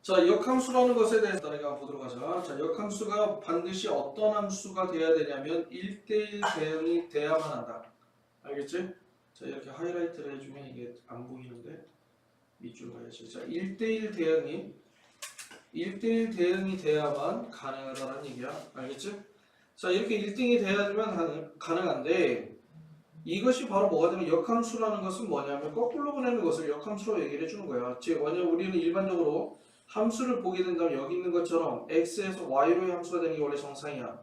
자, 역함수라는 것에 대해서 따르게 한번 보도록 하자. 자, 역함수가 반드시 어떤 함수가 돼야 되냐면 1대1 대응이 돼야만 한다. 알겠지? 자, 이렇게 하이라이트를 해주면 이게 안 보이는데 밑줄 가야지. 자, 1대1 대응이 돼야만 가능하다는 얘기야. 알겠지? 자, 이렇게 1등이 돼야지만 가능한데 이것이 바로 뭐가 되면 역함수라는 것은 뭐냐면 거꾸로 보내는 것을 역함수로 얘기를 해주는 거야. 즉, 우리는 일반적으로 함수를 보게 된다면 여기 있는 것처럼 x에서 y로의 함수가 되는 게 원래 정상이야.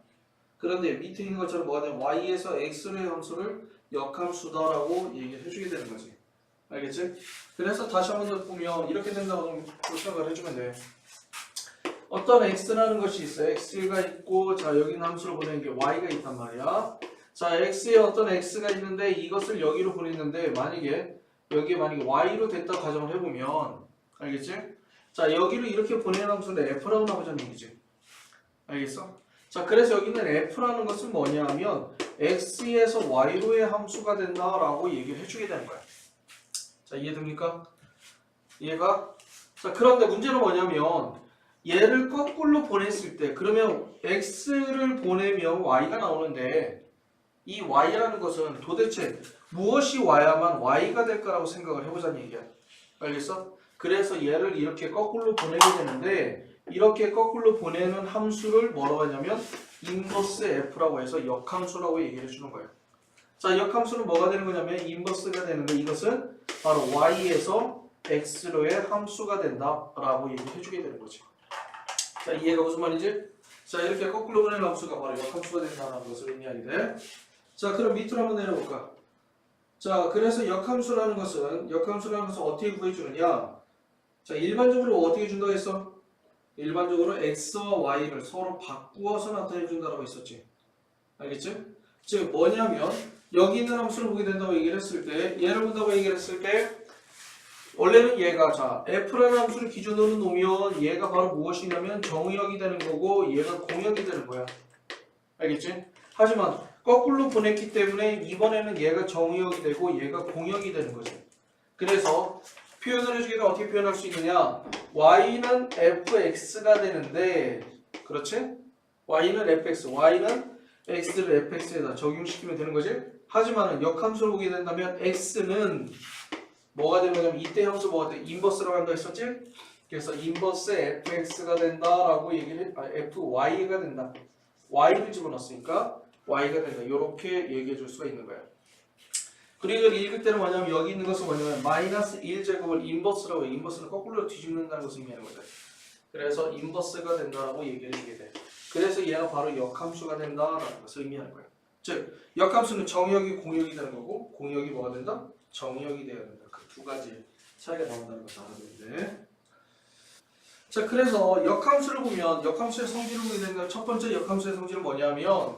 그런데 밑에 있는 것처럼 뭐가 되면 y에서 x로의 함수를 역함수다라고 얘기를 해주게 되는 거지. 알겠지? 그래서 다시 한번 더 보면 이렇게 된다고 생각을 해주면 돼. 어떤 x라는 것이 있어. x가 있고, 자, 여기 있는 함수를 보내는 게 y가 있단 말이야. 자, x에 어떤 x가 있는데 이것을 여기로 보냈는데 만약에 여기에 y로 됐다 가정을 해보면, 알겠지? 자, 여기로 이렇게 보내는 함수는 f라고 나오자는 얘기지. 알겠어? 자, 그래서 여기 있는 f라는 것은 뭐냐면 x에서 y로의 함수가 된다라고 얘기를 해주게 되는 거야. 자, 이해됩니까? 이해가? 자, 그런데 문제는 뭐냐면 얘를 거꾸로 보냈을 때 그러면 x를 보내면 y가 나오는데 이 y라는 것은 도대체 무엇이 와야만 y가 될 거라고 생각을 해보자는 얘기야. 알겠어? 그래서 얘를 이렇게 거꾸로 보내게 되는데 이렇게 거꾸로 보내는 함수를 뭐라고 하냐면 인버스 f라고 해서 역함수라고 얘기를 해주는 거예요. 자, 역함수는 뭐가 되는 거냐면 인버스가 되는데 이것은 바로 y에서 x로의 함수가 된다라고 얘기를 해주게 되는 거지. 자, 이해가 무슨 말인지? 자, 이렇게 거꾸로 보내는 함수가 바로 역함수가 된다는 것을 의미하게 돼. 자, 그럼 밑으로 한번 내려볼까? 자, 그래서 역함수라는 것은 어떻게 구해주느냐? 자, 일반적으로 어떻게 준다고 했어? 일반적으로 x와 y를 서로 바꾸어서 나타내준다고 했었지. 알겠지? 즉 뭐냐면 여기 있는 함수를 보게 된다고 얘기를 했을 때, 얘를 본다고 얘기를 했을 때 원래는 얘가, 자, f라는 함수를 기준으로 놓으면 얘가 바로 무엇이냐면 정의역이 되는 거고 얘가 공역이 되는 거야. 알겠지? 하지만 거꾸로 보냈기 때문에 이번에는 얘가 정의역이 되고 얘가 공역이 되는 거지. 그래서 표현을 해주기가 어떻게 표현할 수 있느냐? y는 fx가 되는데, 그렇지? y는 fx, y는 x를 fx에다 적용시키면 되는 거지? 하지만 역함수를 보게 된다면 x는 뭐가 되는 거냐면 이때 함수 뭐가 돼? 인버스라고 한다 했었지? 그래서 인버스 fx가 된다라고 얘기를 fy가 된다. y를 집어넣었으니까 y가 된다. 이렇게 얘기해 줄 수가 있는 거야. 그리고 읽을 때는 뭐냐면 여기 있는 것은 뭐냐면 마이너스 1제곱을 인버스라고 해. 인버스는 거꾸로 뒤집는다는 것을 의미하는 거죠. 그래서 인버스가 된다라고 얘기를 하게 돼. 그래서 얘가 바로 역함수가 된다라는 것을 의미하는 거야. 즉 역함수는 정역이 공역이 되는 거고 공역이 뭐가 된다? 정역이 되어야 된다. 그 두 가지 차이가 나온다는 것을 알아야 되는데. 자, 그래서 역함수를 보면 역함수의 성질을 보게 된다면 첫 번째 역함수의 성질은 뭐냐면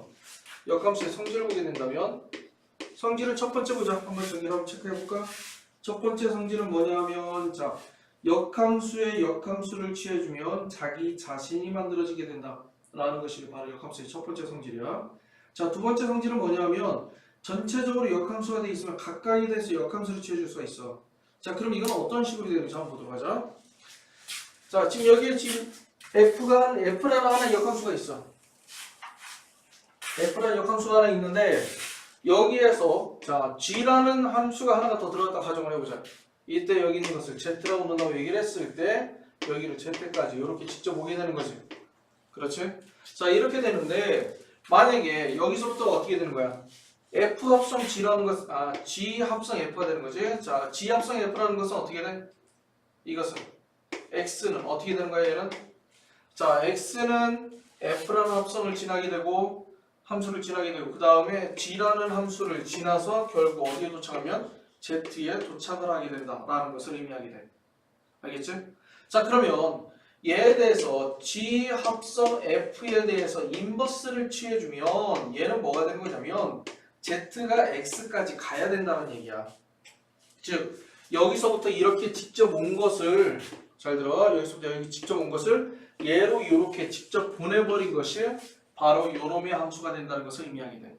역함수의 성질을 보게 된다면 성질을 첫 번째 보자. 한번 정리를 한번 체크해볼까? 첫 번째 성질은 뭐냐면 자, 역함수의 역함수를 취해주면 자기 자신이 만들어지게 된다 라는 것이 바로 역함수의 첫 번째 성질이야. 자, 두 번째 성질은 뭐냐면 전체적으로 역함수가 돼 있으면 가까이 돼서 역함수를 취해줄 수가 있어. 자, 그럼 이건 어떤 식으로 되는지 한번 보도록 하자. 자, 지금 여기에 지금 F라는 하나 역함수가 있어. F라는 역함수가 하나 있는데 여기에서 자, G라는 함수가 하나가 더 들어갔다 가정을 해보자. 이때 여기 있는 것을 Z라고 놓는다고 얘기를 했을 때 여기를 Z까지 이렇게 직접 오게 되는 거지. 그렇지? 자, 이렇게 되는데 만약에 여기서부터 어떻게 되는 거야? F 합성 G라는 것, G 합성 F가 되는 거지. 자, G 합성 F라는 것은 어떻게 돼? 이것은 X는 어떻게 되는 거야, 얘는? 자, X는 F라는 합성을 지나게 되고 함수를 지나게 되고 그 다음에 G라는 함수를 지나서 결국 어디에 도착하면 Z에 도착을 하게 된다라는 것을 의미하게 돼. 알겠지? 자, 그러면 얘에 대해서 G 합성 F에 대해서 인버스를 취해주면 얘는 뭐가 되는 거냐면 Z가 X까지 가야 된다는 얘기야. 즉 여기서부터 이렇게 직접 온 것을 잘 들어. 여기서부터 여기 직접 온 것을 얘로 이렇게 직접 보내버린 것이 바로 요놈의 함수가 된다는 것을 의미하게 돼.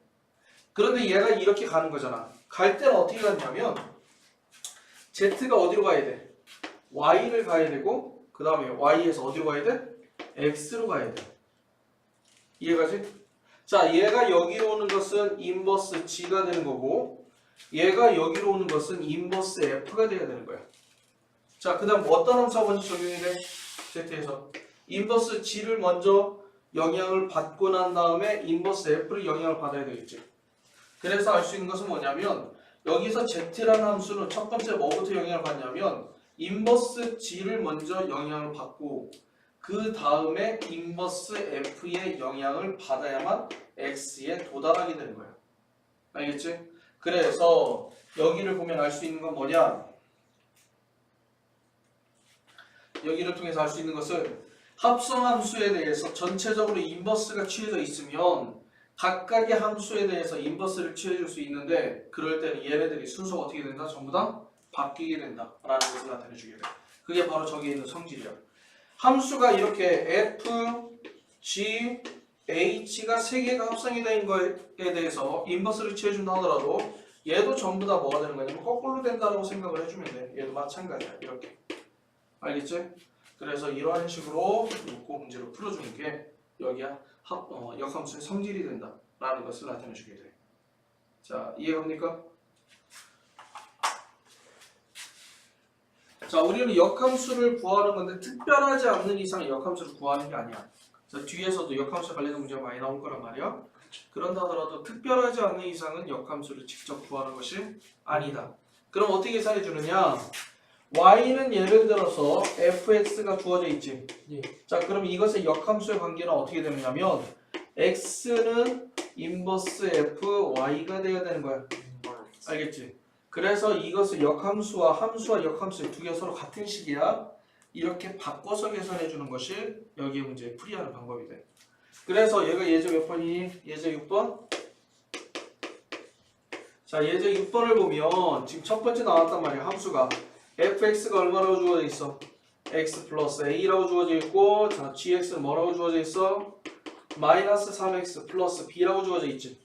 그런데 얘가 이렇게 가는 거잖아. 갈 때는 어떻게 가냐면 Z가 어디로 가야 돼? Y를 가야 되고 그 다음에 y에서 어디로 가야 돼? x로 가야 돼. 이해가지? 자, 얘가 여기로 오는 것은 인버스 g가 되는 거고 얘가 여기로 오는 것은 인버스 f가 돼야 되는 거야. 자, 그 다음 어떤 함수가 먼저 적용이 돼? z에서 인버스 g를 먼저 영향을 받고 난 다음에 인버스 f를 영향을 받아야 되겠지. 그래서 알 수 있는 것은 뭐냐면 여기서 z라는 함수는 첫 번째 뭐부터 영향을 받냐면 인버스 g를 먼저 영향을 받고 그 다음에 인버스 f의 영향을 받아야만 x에 도달하게 되는 거야. 알겠지? 그래서 여기를 보면 알 수 있는 건 뭐냐? 여기를 통해서 알 수 있는 것은 합성함수에 대해서 전체적으로 인버스가 취해져 있으면 각각의 함수에 대해서 인버스를 취해줄 수 있는데 그럴 때는 얘네들이 순서가 어떻게 된다? 전부 다 바뀌게 된다 라는 것을 나타내주게 돼. 그게 바로 저기에 있는 성질이야. 함수가 이렇게 f, g, h가 세 개가 합성이 된 거에 대해서 인버스를 취해준다 하더라도 얘도 전부 다 뭐가 되는 거냐면 거꾸로 된다라고 생각을 해주면 돼. 얘도 마찬가지야. 이렇게. 알겠지? 그래서 이러한 식으로 그 문제를 풀어주는 게 여기야 역함수의 성질이 된다라는 것을 나타내주게 돼. 자, 이해갑니까? 자, 우리는 역함수를 구하는 건데 특별하지 않는 이상 역함수를 구하는 게 아니야. 자, 뒤에서도 역함수 관련된 문제가 많이 나올 거란 말이야. 그런다 하더라도 특별하지 않는 이상은 역함수를 직접 구하는 것이 아니다. 그럼 어떻게 계산해 주느냐? y는 예를 들어서 fx가 주어져 있지. 예. 자, 그럼 이것의 역함수의 관계는 어떻게 되느냐면 x는 인버스 f y가 돼야 되는 거야. 알겠지? 그래서 이것을 역함수와 함수와 역함수 두 개 서로 같은 식이야. 이렇게 바꿔서 계산해 주는 것이 여기에 문제에 풀이하는 방법이 돼. 그래서 얘가 예제 몇 번이니? 예제 6번? 자, 예제 6번을 보면 지금 첫 번째 나왔단 말이야. 함수가 fx가 얼마라고 주어져 있어? x 플러스 a라고 주어져 있고, 자, gx는 뭐라고 주어져 있어? 마이너스 3x 플러스 b라고 주어져 있지.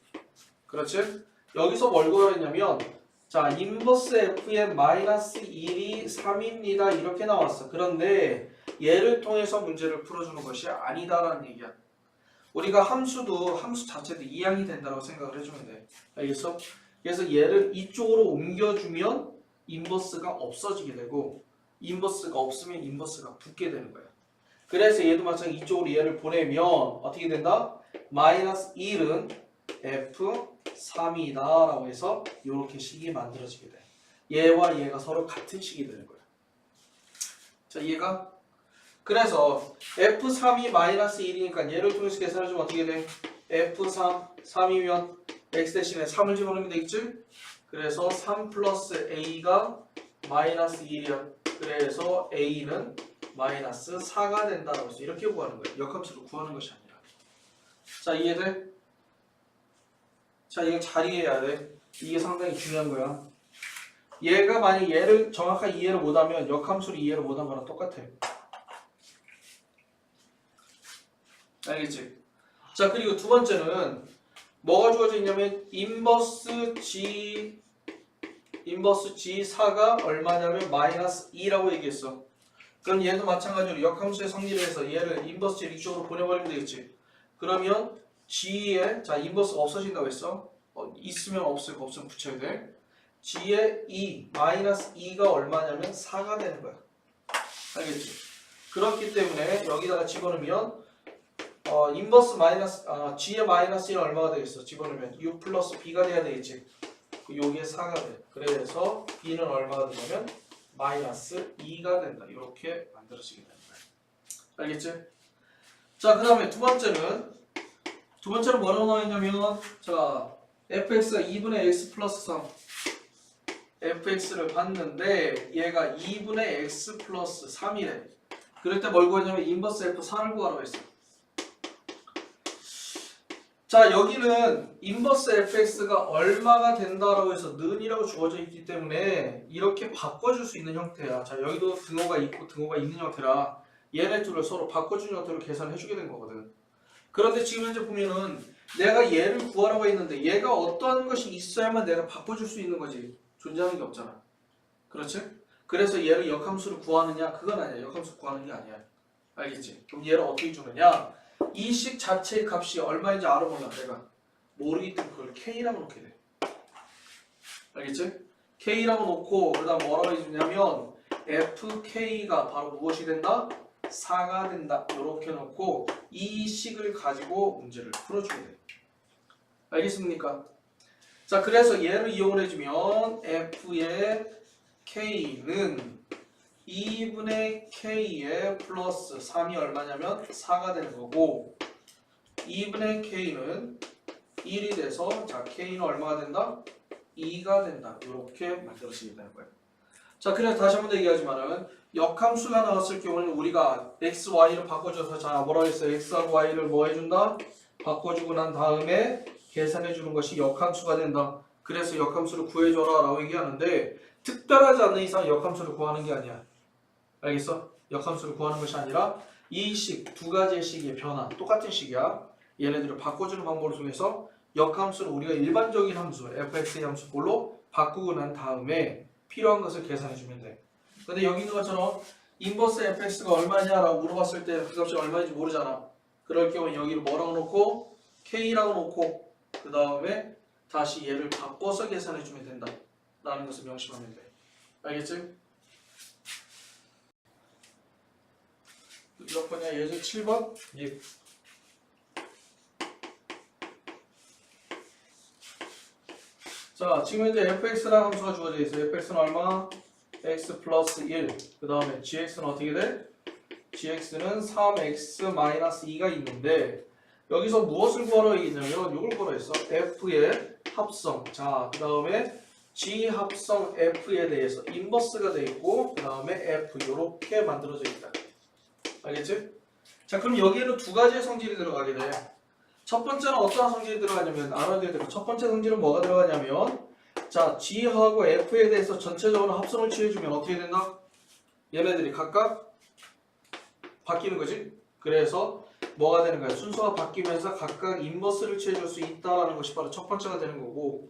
그렇지? 여기서 뭘 구하랬냐면, 자, 인버스 f의 마이너스 1이 3입니다. 이렇게 나왔어. 그런데 얘를 통해서 문제를 풀어주는 것이 아니다라는 얘기야. 우리가 함수도 함수 자체도 이항이 된다고 생각을 해주면 돼. 알겠어? 그래서 얘를 이쪽으로 옮겨주면 인버스가 없어지게 되고 인버스가 없으면 인버스가 붙게 되는 거야. 그래서 얘도 마찬가지로 이쪽으로 얘를 보내면 어떻게 된다? 마이너스 1은 f3이다 라고 해서 이렇게 식이 만들어지게 돼. 얘와 얘가 서로 같은 식이 되는 거야. 자, 이해가? 그래서 f3이 마이너스 1이니까 얘를 통해서 계산해주면 어떻게 돼? f3, 3이면 x 대신에 3을 집어넣으면 되겠지? 그래서 3 플러스 a가 마이너스 1이야. 그래서 a는 마이너스 4가 된다라고 해서 이렇게 구하는 거야. 역함수를 구하는 것이 아니라. 자, 이해돼? 자, 이거 잘 이해해야 돼. 이게 상당히 중요한 거야. 얘가 만약 얘를 정확하게 이해를 못하면 역함수를 이해를 못한 거랑 똑같아. 알겠지? 자, 그리고 두 번째는 뭐가 주어져 있냐면 인버스 G4가 얼마냐면 마이너스 2라고 얘기했어. 그럼 얘도 마찬가지로 역함수의 성질에서 얘를 인버스 G를 이쪽으로 보내버리면 되겠지. 그러면 G에 자 인버스가 없어진다고 했어. 있으면 없으면 붙여야 돼. G에 2 마이너스 2가 얼마냐면 4가 되는 거야. 알겠지? 그렇기 때문에 여기다가 집어넣으면 인버스 마이너스 G의 마이너스 1은 얼마가 되겠어? 집어넣으면 U 플러스 B가 돼야 되겠지. 여기에 4가 돼. 그래서 B는 얼마가 되냐면 마이너스 2가 된다. 이렇게 만들어지게 되는 거야. 알겠지? 자, 그 다음에 두 번째는 뭐라고 나와있냐면 자 fx가 2분의 x 플러스 3 fx를 봤는데 얘가 2분의 x 플러스 3이래. 그럴 때 뭘 구하냐면 인버스 f4를 구하라고 했어. 자, 여기는 인버스 fx가 얼마가 된다라고 해서 는이라고 주어져 있기 때문에 이렇게 바꿔줄 수 있는 형태야. 자, 여기도 등호가 있고 등호가 있는 형태라 얘네 둘을 서로 바꿔주는 형태로 계산해주게 된 거거든. 그런데 지금 현재 보면은 내가 얘를 구하라고 했는데 얘가 어떠한 것이 있어야만 내가 바꿔줄 수 있는 거지. 존재하는 게 없잖아. 그렇지? 그래서 얘를 역함수를 구하느냐? 그건 아니야. 역함수 구하는 게 아니야. 알겠지? 그럼 얘를 어떻게 주느냐? 이 식 자체의 값이 얼마인지 알아 몰라. 내가 모르기 때문에 그걸 K라고 놓게 돼. 알겠지? K라고 놓고 그다음 뭐라고 해주냐면 FK가 바로 무엇이 된다? 4가 된다. 이렇게 놓고 이 식을 가지고 문제를 풀어주게 돼. 알겠습니까? 자, 그래서 얘를 이용을 해주면 F의 K는 2분의 K에 플러스 3이 얼마냐면 4가 되는 거고 2분의 K는 1이 돼서 자 K는 얼마가 된다? 2가 된다. 이렇게 만들어지게 되는 거예요. 자, 그래서 다시 한번 얘기하지만은 역함수가 나왔을 경우는 우리가 x, y를 바꿔줘서 자 뭐라고 했어요? x하고 y를 뭐 해준다? 바꿔주고 난 다음에 계산해주는 것이 역함수가 된다. 그래서 역함수를 구해줘라 라고 얘기하는데 특별하지 않는 이상 역함수를 구하는 게 아니야. 알겠어? 역함수를 구하는 것이 아니라 이 식, 두 가지의 식의 변화, 똑같은 식이야. 얘네들을 바꿔주는 방법을 통해서 역함수를 우리가 일반적인 함수, fx의 함수 볼로 바꾸고 난 다음에 필요한 것을 계산해주면 돼. 근데 여기 있는 것처럼 인버스 fx가 얼마냐라고 물어봤을 때 그 값이 얼마인지 모르잖아. 그럴 경우 여기를 뭐라고 놓고 k라고 놓고 그 다음에 다시 얘를 바꿔서 계산해주면 된다 라는 것을 명심하면 돼. 알겠지? 몇 번이야? 예제 7번? 예. 자, 지금 이제 fx라는 함수가 주어져 있어요. fx는 얼마? x 플러스 1. 그 다음에 gx는 어떻게 돼? gx는 3x-2가 있는데 여기서 무엇을 구하러 얘기냐면 이걸 구하러 했어. f의 합성. 자, 그 다음에 g 합성 f에 대해서 인버스가 돼 있고 그 다음에 f 이렇게 만들어져 있다. 알겠지? 자, 그럼 여기에는 두 가지의 성질이 들어가게 돼. 첫 번째는 어떤 성질이 들어가냐면 알아야 되고 첫 번째 성질은 뭐가 들어가냐면 자 G하고 F에 대해서 전체적으로 합성을 취해주면 어떻게 된다? 얘네들이 각각 바뀌는 거지. 그래서 뭐가 되는 거야? 순서가 바뀌면서 각각 인버스를 취해줄 수 있다라는 것이 바로 첫 번째가 되는 거고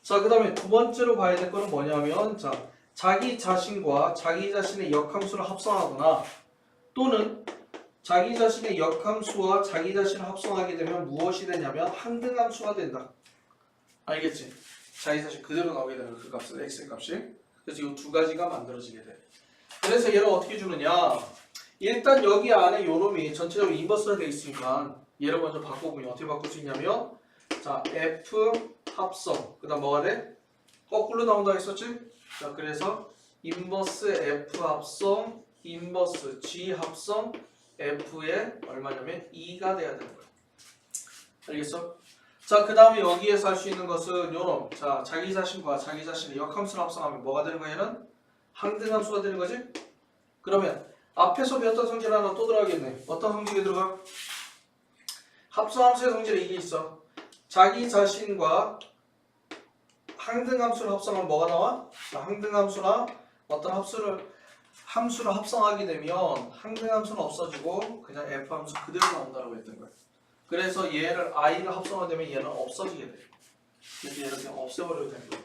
자 그 다음에 두 번째로 봐야 될 거는 뭐냐면 자 자기 자신과 자기 자신의 역함수를 합성하거나 또는 자기 자신의 역함수와 자기 자신을 합성하게 되면 무엇이 되냐면 항등함수가 된다. 알겠지? 자기 자신 그대로 나오게 되는 그 값은 x의 값이. 그래서 이 두 가지가 만들어지게 돼. 그래서 얘를 어떻게 주느냐? 일단 여기 안에 요놈이 전체적으로 인버스가 되어 있으니까 얘를 먼저 바꿔보면 어떻게 바꿀 수 있냐면 자 f 합성 그 다음 뭐가 돼? 거꾸로 나온다 했었지? 자 그래서 인버스 f 합성 인버스 g 합성 f의 얼마냐면 2가 돼야 되는 거야. 알겠어? 자, 그 다음에 여기에서 할 수 있는 것은 요놈. 자, 자기 자신과 자기 자신의 역함수를 합성하면 뭐가 되는 거야? 얘는 항등함수가 되는 거지? 그러면 앞에서 배웠던 성질 하나 또 들어가겠네. 어떤 성질이 들어가? 합성함수의 성질에 이게 있어. 자기 자신과 항등함수를 합성하면 뭐가 나와? 자, 항등함수나 어떤 함수를 합성하게 되면 항등함수는 없어지고 그냥 f함수 그대로 나온다고 했던 거야. 그래서 얘를 i를 합성하게 되면 얘는 없어지게 돼. 그래서 얘를 그냥 없애버려도 되는 거야.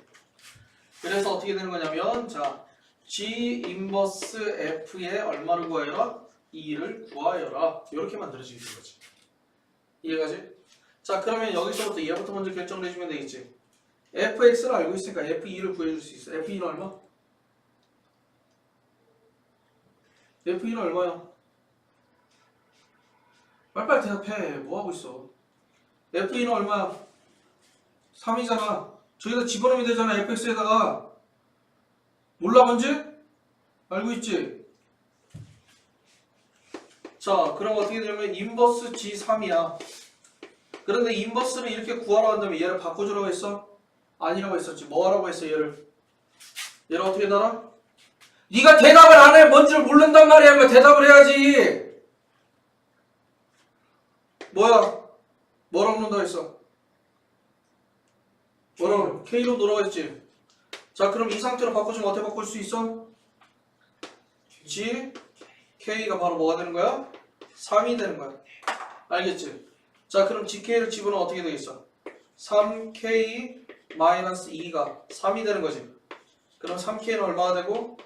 그래서 어떻게 되는 거냐면 자 g 인버스 f에 얼마를 구하여라? 2를 구하여라. 이렇게 만들어지게 되는 거지. 이해가지? 자 그러면 여기서부터 얘부터 먼저 결정을 해주면 되겠지. fx를 알고 있으니까 f2를 구해줄 수 있어. f2는 얼마? f2는 얼마야? 빨리빨리 대답해. 뭐하고 있어? f2는 얼마야? 3이잖아. 저기다 집어넣으면 되잖아. fx에다가. 몰라 뭔지? 알고 있지? 자 그럼 어떻게 되냐면 인버스 g3이야. 그런데 인버스를 이렇게 구하라고 한다면 얘를 바꿔주라고 했어? 아니라고 했었지. 뭐 하라고 했어 얘를? 얘를 어떻게 달아? 네가 대답을 안 해. 뭔지를 모른단 말이야. 뭐 대답을 해야지. 뭐야? 뭐라고 논다 했어? 뭐라고? K로 놀아가 했지? 자 그럼 이 상태로 바꿔주면 어떻게 바꿀 수 있어? G, K가 바로 뭐가 되는 거야? 3이 되는 거야. 알겠지? 자 그럼 GK를 집어넣으면 어떻게 되겠어? 3K-2가 3이 되는 거지. 그럼 3K는 얼마가 되고?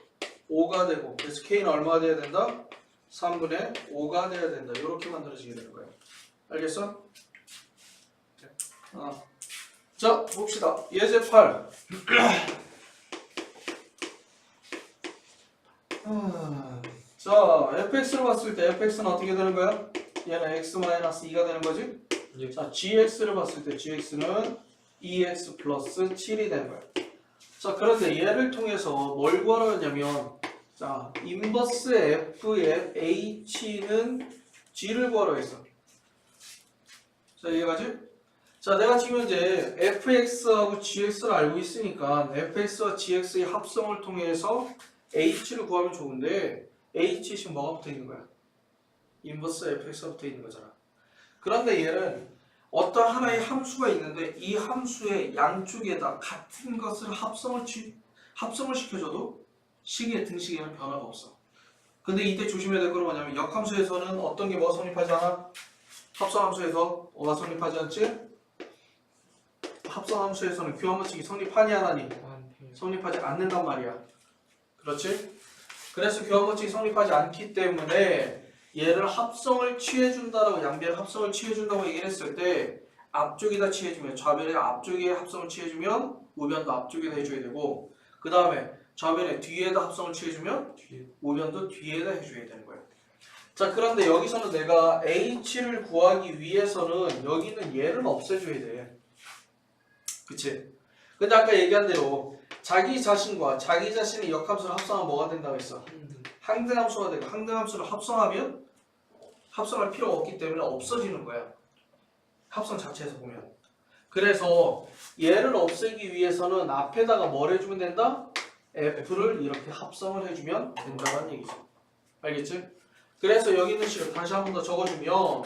5가 되고 그래서 k는 얼마가 돼야 된다? 3분의 5가 돼야 된다. 이렇게 만들어지게 되는 거예요. 알겠어? 자 봅시다. 예제 8. 자 fx를 봤을 때 fx는 어떻게 되는 거야? 얘는 x-2가 되는 거지? 예. 자 gx를 봤을 때 gx는 2x 플러스 7이 되는 거야. 자 그런데 얘를 통해서 뭘 구하라냐면 자 인버스 f의 h는 g를 구하라고 했어. 자 이해가지? 자 내가 지금 현재 fx하고 gx를 알고 있으니까 fx와 gx의 합성을 통해서 h를 구하면 좋은데 h 지금 뭐가 붙어 있는 거야? 인버스 fx가 붙어 있는 거잖아. 그런데 얘는 어떤 하나의 함수가 있는데 이 함수의 양쪽에다 같은 것을 합성을 시켜줘도 식의 등식에는 변화가 없어. 근데 이때 조심해야 될 건 뭐냐면 역함수에서는 어떤 게 뭐가 성립하지 않아? 합성함수에서 뭐가 성립하지 않지? 합성함수에서는 교환법칙이 성립하니 안 하니? 성립하지 않는단 말이야. 그렇지? 그래서 교환법칙이 성립하지 않기 때문에 얘를 합성을 취해준다라고 양변 합성을 취해준다고 얘기를 했을 때 앞쪽에다 취해주면 좌변의 앞쪽에 합성을 취해주면 우변도 앞쪽에다 해줘야 되고 그 다음에 좌변의 뒤에다 합성을 취해주면 우변도 뒤에다 해줘야 되는 거예요. 자 그런데 여기서는 내가 h를 구하기 위해서는 여기는 얘를 없애줘야 돼. 그치? 근데 아까 얘기한 대로 자기 자신과 자기 자신의 역함수를 합성하면 뭐가 된다고 했어? 항등함수가 되고 항등함수를 합성하면 합성할 필요가 없기 때문에 없어지는 거야. 합성 자체에서 보면. 그래서 얘를 없애기 위해서는 앞에다가 뭘 해주면 된다? f를 이렇게 합성을 해주면 된다는 얘기죠. 알겠지? 그래서 여기 있는 식을 다시 한 번 더 적어주면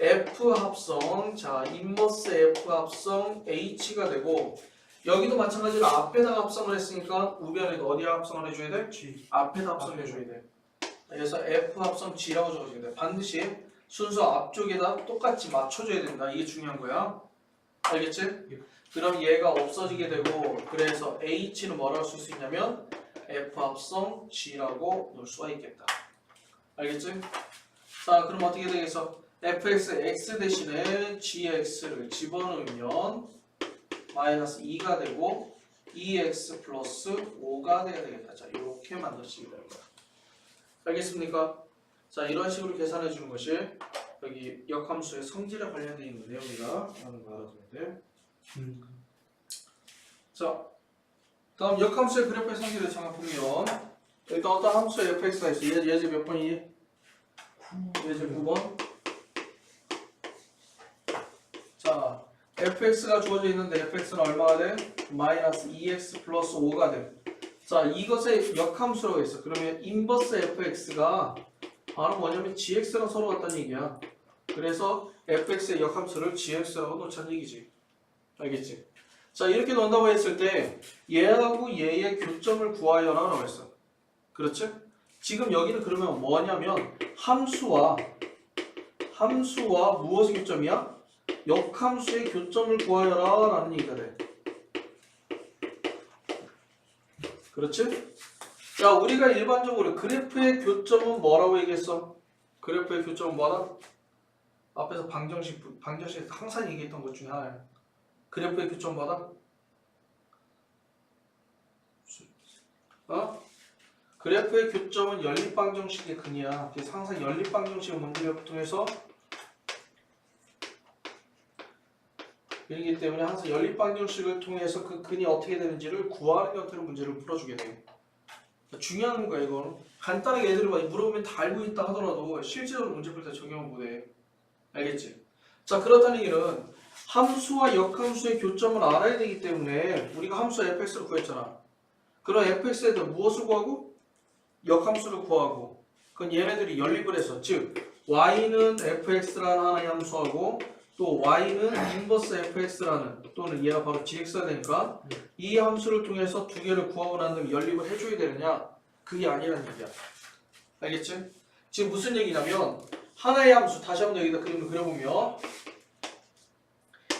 f 합성, 자 인버스 f 합성 h가 되고 여기도 마찬가지로 앞에다가 합성을 했으니까 우변에도 어디에 합성을 해줘야 돼? G. 앞에다 합성을 해줘야 돼. 그래서 F 합성 G라고 적어줘야 돼. 반드시 순서 앞쪽에다 똑같이 맞춰줘야 된다. 이게 중요한 거야. 알겠지? 예. 그럼 얘가 없어지게 되고 그래서 H는 뭐라고 쓸 수 있냐면 F 합성 G라고 놓을 수가 있겠다. 알겠지? 자 그럼 어떻게 되겠어? fx x 대신에 gx를 집어넣으면 마이너스 2가 되고 2x 플러스 5가 돼야 되겠다. 자 이렇게 만들어지게 되는 거야. 알겠습니까? 자 이런 식으로 계산해 주는 것이 여기 역함수의 성질에 관련되어 있는 내용이다 라는 거 알아두면 돼. 자 다음 역함수의 그래프의 성질을 잠깐 보면 일단 어떤 함수의 fx가 있어. 예제 몇 번이니? 예제 9번. 자 fx가 주어져 있는데 fx는 얼마가 돼? 마이너스 2x 플러스 5가 돼. 자 이것의 역함수라고 했어. 그러면 인버스 fx가 바로 뭐냐면 gx랑 서로 같다는 얘기야. 그래서 fx의 역함수를 gx라고 놓자는 얘기지. 알겠지? 자 이렇게 놓는다고 했을 때 얘하고 얘의 교점을 구하여라 라고 했어. 그렇지? 지금 여기는 그러면 뭐냐면 함수와 무엇의 교점이야? 역함수의 교점을 구하여라 라는 얘기가 돼. 그렇지? 야 우리가 일반적으로 그래프의 교점은 뭐라고 얘기했어? 그래프의 교점은 뭐다? 앞에서 방정식 항상 얘기했던 것 중에 하나야. 그래프의 교점은 뭐다? 그래프의 교점은 연립방정식의 근이야. 그래서 항상 연립방정식을 문제를 통해서 이기 때문에 항상 연립방정식을 통해서 그 근이 어떻게 되는지를 구하는 형태로 문제를 풀어주게 돼요. 중요한 거야 이거는. 간단하게 애들이 물어보면 다 알고 있다 하더라도 실제로 문제 풀 때 적용을 못해. 알겠지? 자 그렇다는 얘기는 함수와 역함수의 교점을 알아야 되기 때문에 우리가 함수 fx를 구했잖아. 그럼 fx에 대해 무엇을 구하고? 역함수를 구하고. 그건 얘네들이 연립을 해서 즉 y는 fx라는 하나의 함수하고 또 y는 인버스 fx라는 또는 얘가 바로 gx가 되니까 이 함수를 통해서 두 개를 구하고 난 다음에 연립을 해줘야 되느냐? 그게 아니라는 얘기야. 알겠지? 지금 무슨 얘기냐면 하나의 함수 다시 한번 여기다 그림을 그려보면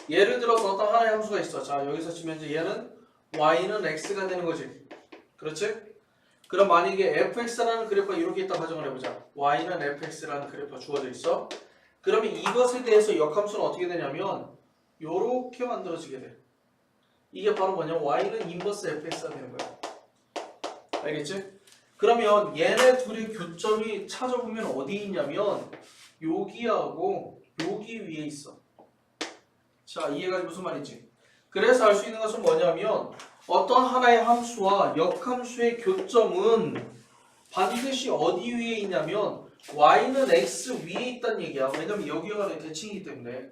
예를 들어서 어떤 하나의 함수가 있어. 자 여기서 지금 현재 얘는 y는 x가 되는 거지. 그렇지? 그럼 만약에 fx라는 그래프가 이렇게 있다 가정을 해보자. y는 fx라는 그래프가 주어져 있어. 그러면 이것에 대해서 역함수는 어떻게 되냐면 요렇게 만들어지게 돼. 이게 바로 뭐냐면 y는 인버스 fx가 되는 거야. 알겠지? 그러면 얘네 둘의 교점이 찾아보면 어디 있냐면 여기하고 여기 위에 있어. 자, 이해가 무슨 말인지. 그래서 알 수 있는 것은 뭐냐면 어떤 하나의 함수와 역함수의 교점은 반드시 어디 위에 있냐면 y는 x 위에 있다는 얘기야. 왜냐면 여기가 대칭이기 때문에.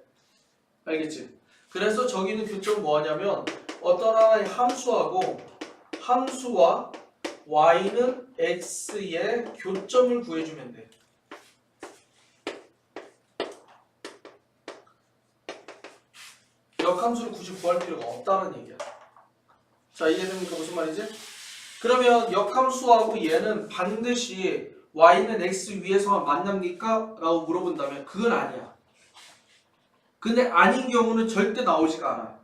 알겠지? 그래서 저기 있는 교점은 뭐냐면 어떤 하나의 함수하고 함수와 y는 x의 교점을 구해주면 돼. 역함수를 굳이 구할 필요가 없다는 얘기야. 자, 이해됩니까? 무슨 말이지? 그러면 역함수하고 얘는 반드시 y는 x 위에서만 만납니까? 라고 물어본다면 그건 아니야. 근데 아닌 경우는 절대 나오지가 않아.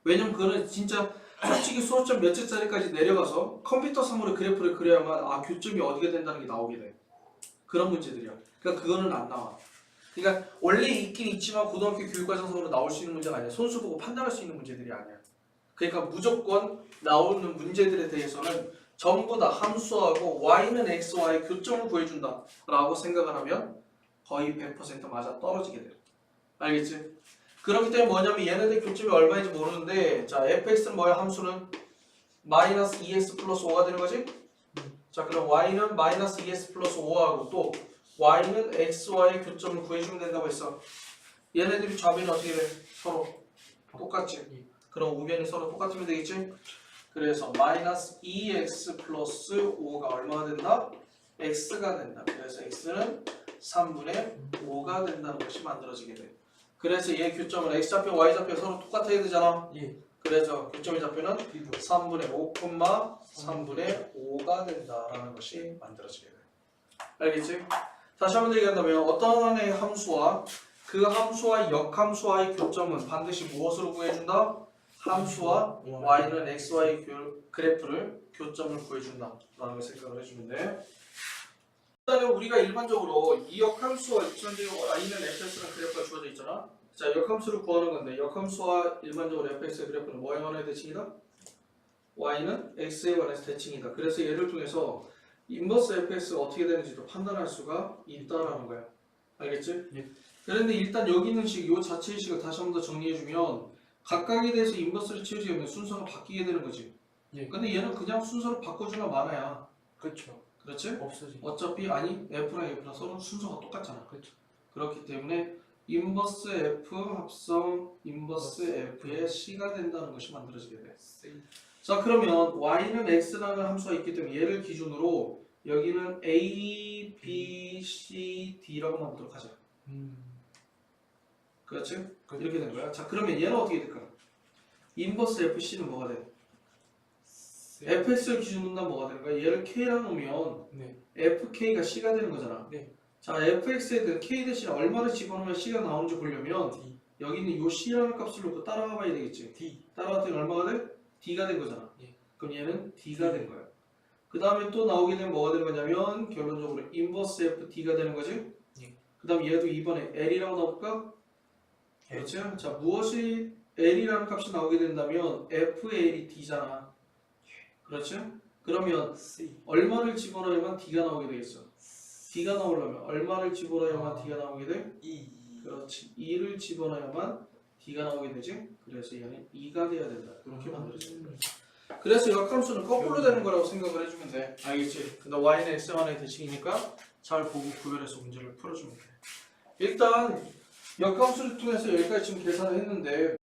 왜냐면 그거는 진짜 솔직히 수업점 몇 채짜리까지 내려가서 컴퓨터상으로 그래프를 그려야만 교점이 어디가 된다는 게 나오게 돼. 그런 문제들이야. 그러니까 그거는 안 나와. 그러니까 원래 있긴 있지만 고등학교 교육과정상으로 나올 수 있는 문제가 아니야. 손수 보고 판단할 수 있는 문제들이 아니야. 그러니까 무조건 나오는 문제들에 대해서는 전부 다 함수하고 y는 x와의 교점을 구해준다 라고 생각을 하면 거의 100% 맞아 떨어지게 돼. 알겠지? 그렇기 때문에 뭐냐면 얘네들 교점이 얼마인지 모르는데 자 fx는 뭐야? 함수는 마이너스 2x 플러스 5가 되는 거지? 자 그럼 y는 마이너스 2x 플러스 5하고 또 y는 x와의 교점을 구해주면 된다고 했어. 얘네들이 좌변이 어떻게 돼? 서로 똑같지? 그럼 우변이 서로 똑같으면 되겠지? 그래서 마이너스 2x 플러스 5가 얼마가 된다? x가 된다. 그래서 x는 3분의 5가 된다는 것이 만들어지게 돼. 그래서 얘 교점은 x좌표, y좌표 서로 똑같아야 되잖아. 예. 그래서 교점의 좌표는 3분의 5, 3분의 5가 된다라는 것이 만들어지게 돼. 알겠지? 다시 한번 얘기한다면 어떤 하나의 함수와 그 함수와 역함수와의 교점은 반드시 무엇으로 구해준다? 함수와 y는 x와의 그래프를 교점을 구해준다라는 걸 생각을 해주면 돼. 일단은 우리가 일반적으로 이 역함수와 일반적으로 y는 fx라는 그래프가 주어져 있잖아. 자, 역함수를 구하는 건데 역함수와 일반적으로 fx의 그래프는 뭐에 관한 대칭이다? y는 x에 관해서 대칭이다. 그래서 얘를 통해서 인버스 fx가 어떻게 되는지도 판단할 수가 있다라는 거야. 알겠지? 예. 그런데 일단 여기 있는 식, 요 자체의 식을 다시 한 번 더 정리해주면 각각에 대해서 인버스를 치우게 면 순서가 바뀌게 되는 거지. 예. 근데 얘는 그냥 순서를 바꿔주면 많아야. 그렇죠. 그렇지? 없어지. 어차피 아니 F랑 F랑 서로 순서가 똑같잖아. 그렇죠. 그렇기 때문에 인버스 F 합성 인버스 F의 C가 된다는 것이 만들어지게 돼. 자 그러면 Y는 X라는 함수가 있기 때문에 얘를 기준으로 여기는 A, B, C, D라고 나오도록 하자. 그렇지? 이렇게 된 거야. 자 그러면 얘는 어떻게 될까? 인버스 FC는 뭐가 돼? fx를 기준으로 둔다면 뭐가 되는 거야? 얘를 k라 놓으면 네. fk가 c가 되는 거잖아. 네. 자 fx에 대한 k 대신에 얼마를 집어넣으면 c가 나오는지 보려면 D. 여기 있는 요 c라는 값을 놓고 따라가 봐야 되겠지. D. 따라갔더니 얼마가 돼? d가 된 거잖아. 예. 그럼 얘는 d가 된 거야. 그 다음에 또 나오게 되면 뭐가 되는 거냐면 결론적으로 인버스 ft가 되는 거지. 예. 그 다음 얘도 이번에 l이라고 넣어볼까? 그렇죠? 자 무엇이 l이라는 값이 나오게 된다면 fl이 d잖아. 그렇죠? 그러면 C. 얼마를 집어넣으면 D가 나오게 되겠어? D가 나오려면 얼마를 집어넣어야만 D가 나오게 돼? E. 그렇지. 2를 집어넣어야만 D가 나오게 되지? 그래서 얘는 2가 돼야 된다. 이렇게 만들어지는 거야. 그래서 역함수는 거꾸로 되는 거라고 생각을 해주면 돼. 알겠지? 근데 y는 x만의 대칭이니까 잘 보고 구별해서 문제를 풀어주면 돼. 일단 역함수를 통해서 여기까지 지금 계산을 했는데